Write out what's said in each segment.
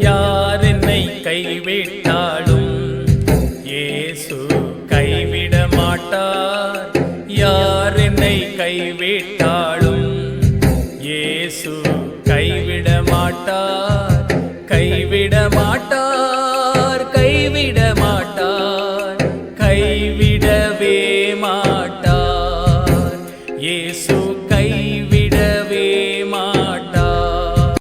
யார் என்னை கைவிட்டாலும் இயேசு கைவிட மாட்டார். யார் என்னை கைவிட்டாலும் இயேசு கைவிட மாட்டார். கைவிட மாட்டார், கைவிட மாட்டார், கைவிடவே மாட்டார். இயேசு கைவிடவே மாட்டார்.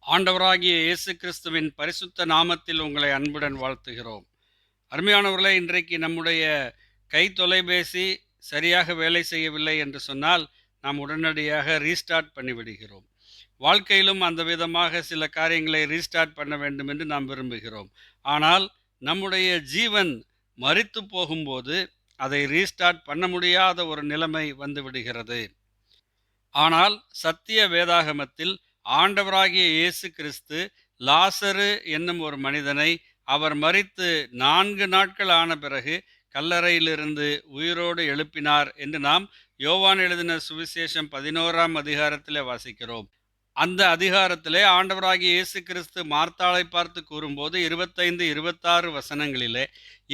ஆண்டவராகிய இயேசு கிறிஸ்துவின் பரிசுத்த நாமத்தில் உங்களை அன்புடன் வாழ்த்துகிறோம். அருமையானவர்களே, இன்றைக்கு நம்முடைய கை தொலைபேசி சரியாக வேலை செய்யவில்லை என்று சொன்னால் நாம் உடனடியாக ரீஸ்டார்ட் பண்ணிவிடுகிறோம். வாழ்க்கையிலும் அந்த விதமாக சில காரியங்களை ரீஸ்டார்ட் பண்ண வேண்டும் என்று நாம் விரும்புகிறோம். ஆனால் நம்முடைய ஜீவன் மரித்து போகும்போது அதை ரீஸ்டார்ட் பண்ண முடியாத ஒரு நிலைமை வந்து விடுகிறது. ஆனால் சத்திய வேதாகமத்தில் ஆண்டவராகிய இயேசு கிறிஸ்து லாசரு என்னும் ஒரு மனிதனை அவர் மரித்து 4 நாட்கள் ஆன பிறகு கல்லறையிலிருந்து உயிரோடு எழுப்பினார் என்று நாம் யோவான் எழுதின சுவிசேஷம் 11ஆம் அதிகாரத்திலே வாசிக்கிறோம். அந்த அதிகாரத்திலே ஆண்டவராகிய இயேசு கிறிஸ்து மார்த்தாளை பார்த்து கூறும்போது 25-26 வசனங்களிலே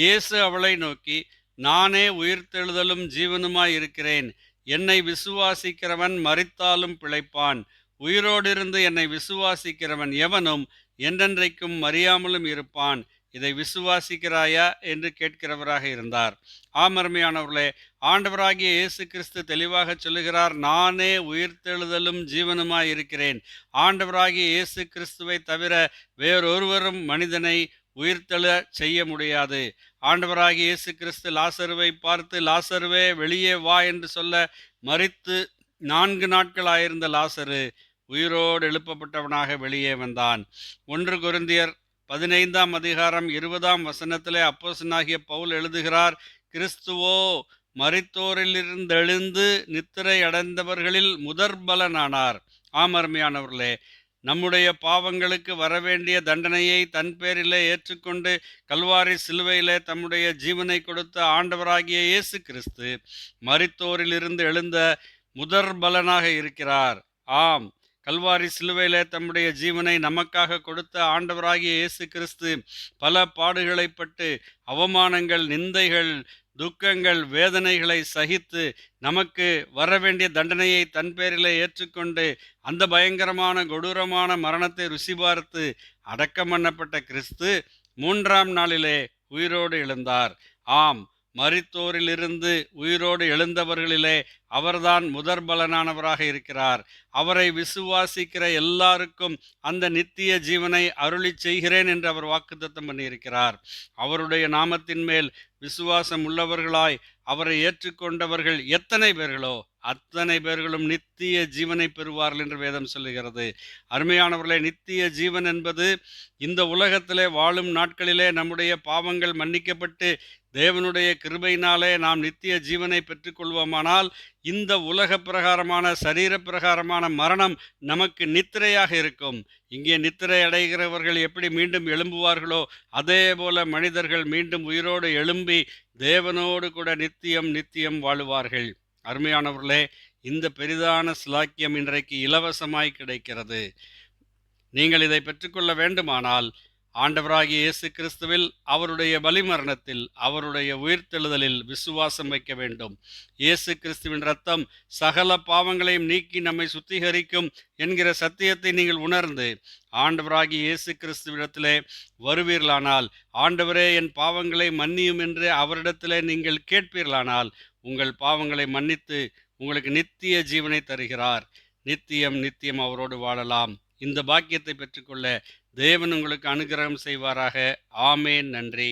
இயேசு அவளை நோக்கி, நானே உயிர்த்தெழுதலும் ஜீவனுமாய் இருக்கிறேன். என்னை விசுவாசிக்கிறவன் மரித்தாலும் பிழைப்பான். உயிரோடிருந்து என்னை விசுவாசிக்கிறவன் எவனும் என்றென்றைக்கும் மறியாமலும் இருப்பான். இதை விசுவாசிக்கிறாயா என்று கேட்கிறவராக இருந்தார். அருமையானவர்களே, ஆண்டவராகிய இயேசு கிறிஸ்து தெளிவாக சொல்லுகிறார், நானே உயிர்த்தெழுதலும் ஜீவனுமாய் இருக்கிறேன். ஆண்டவராகிய இயேசு கிறிஸ்துவை தவிர வேறொருவரும் மனிதனை உயிர்த்தெழ செய்ய முடியாது. ஆண்டவராகிய இயேசு கிறிஸ்து லாசருவை பார்த்து, லாசருவே வெளியே வா என்று சொல்ல, மரித்து 4 நாட்களாயிருந்த லாசரு உயிரோடு எழுப்பப்பட்டவனாக வெளியே வந்தான். 1 கொரிந்தியர் 15ஆம் அதிகாரம் 20ஆம் வசனத்திலே அப்போஸ்தலனாகிய பவுல் எழுதுகிறார், கிறிஸ்துவோ மரித்தோரிலிருந்தெழுந்து நித்திரை அடைந்தவர்களில் முதற்பலனானார். அருமையானவர்களே, நம்முடைய பாவங்களுக்கு வரவேண்டிய தண்டனையை தன் பேரிலே ஏற்றுக்கொண்டு கல்வாரி சிலுவையிலே தம்முடைய ஜீவனை கொடுத்த ஆண்டவராகிய இயேசு கிறிஸ்து மரித்தோரிலிருந்து எழுந்த முதற்பலனாக இருக்கிறார். கல்வாரி சிலுவையிலே தம்முடைய ஜீவனை நமக்காக கொடுத்த ஆண்டவராகிய இயேசு கிறிஸ்து பல பாடுகளைப்பட்டு அவமானங்கள், நிந்தைகள், துக்கங்கள், வேதனைகளை சகித்து நமக்கு வரவேண்டிய தண்டனையை தன் பேரிலே ஏற்றுக்கொண்டு அந்த பயங்கரமான கொடூரமான மரணத்தை ருசி பார்த்து அடக்கம் பண்ணப்பட்ட கிறிஸ்து 3ஆம் நாளிலே உயிரோடு எழுந்தார். மரித்தோரிலிருந்து உயிரோடு எழுந்தவர்களிலே அவர்தான் முதற்பலனானவராக இருக்கிறார். அவரை விசுவாசிக்கிற எல்லாருக்கும் அந்த நித்திய ஜீவனை அருளி செய்கிறேன் என்று அவர் வாக்குத்தத்தம் பண்ணியிருக்கிறார். அவருடைய நாமத்தின் மேல் விசுவாசம் உள்ளவர்களாய் அவரை ஏற்றுக்கொண்டவர்கள் எத்தனை பேர்களோ அத்தனை பேர்களும் நித்திய ஜீவனை பெறுவார்கள் என்று வேதம் சொல்லுகிறது. அருமையானவர்களே, நித்திய ஜீவன் என்பது இந்த உலகத்திலே வாழும் நாட்களிலே நம்முடைய பாவங்கள் மன்னிக்கப்பட்டு தேவனுடைய கிருபையினாலே நாம் நித்திய ஜீவனை பெற்றுக்கொள்வோமானால் இந்த உலக பிரகாரமான சரீர பிரகாரமான மரணம் நமக்கு நித்திரையாக இருக்கும். இங்கே நித்திரை அடைகிறவர்கள் எப்படி மீண்டும் எழும்புவார்களோ அதே போல மனிதர்கள் மீண்டும் உயிரோடு எழும்பி தேவனோடு கூட நித்தியம் நித்தியம் வாழுவார்கள். அருமையானவர்களே, இந்த பெரிதான சிலாக்கியம் இன்றைக்கு இலவசமாய் கிடைக்கிறது. நீங்கள் இதை பெற்றுக்கொள்ள வேண்டுமானால் ஆண்டவராகிய இயேசு கிறிஸ்துவில், அவருடைய பலிமரணத்தில், அவருடைய உயிர்த்தெழுதலில் விசுவாசம் வைக்க வேண்டும். இயேசு கிறிஸ்துவின் இரத்தம் சகல பாவங்களையும் நீக்கி நம்மை சுத்திகரிக்கும் என்கிற சத்தியத்தை நீங்கள் உணர்ந்து ஆண்டவராகிய இயேசு கிறிஸ்துவிடத்திலே வருவீர்களானால், ஆண்டவரே என் பாவங்களை மன்னியும் என்று அவரிடத்திலே நீங்கள் கேட்பீர்களானால் உங்கள் பாவங்களை மன்னித்து உங்களுக்கு நித்திய ஜீவனை தருகிறார். நித்தியம் நித்தியம் அவரோடு வாழலாம். இந்த பாக்கியத்தை பெற்றுக்கொள்ள தேவன் உங்களுக்கு அனுகிரகம் செய்வாராக. ஆமேன். நன்றி.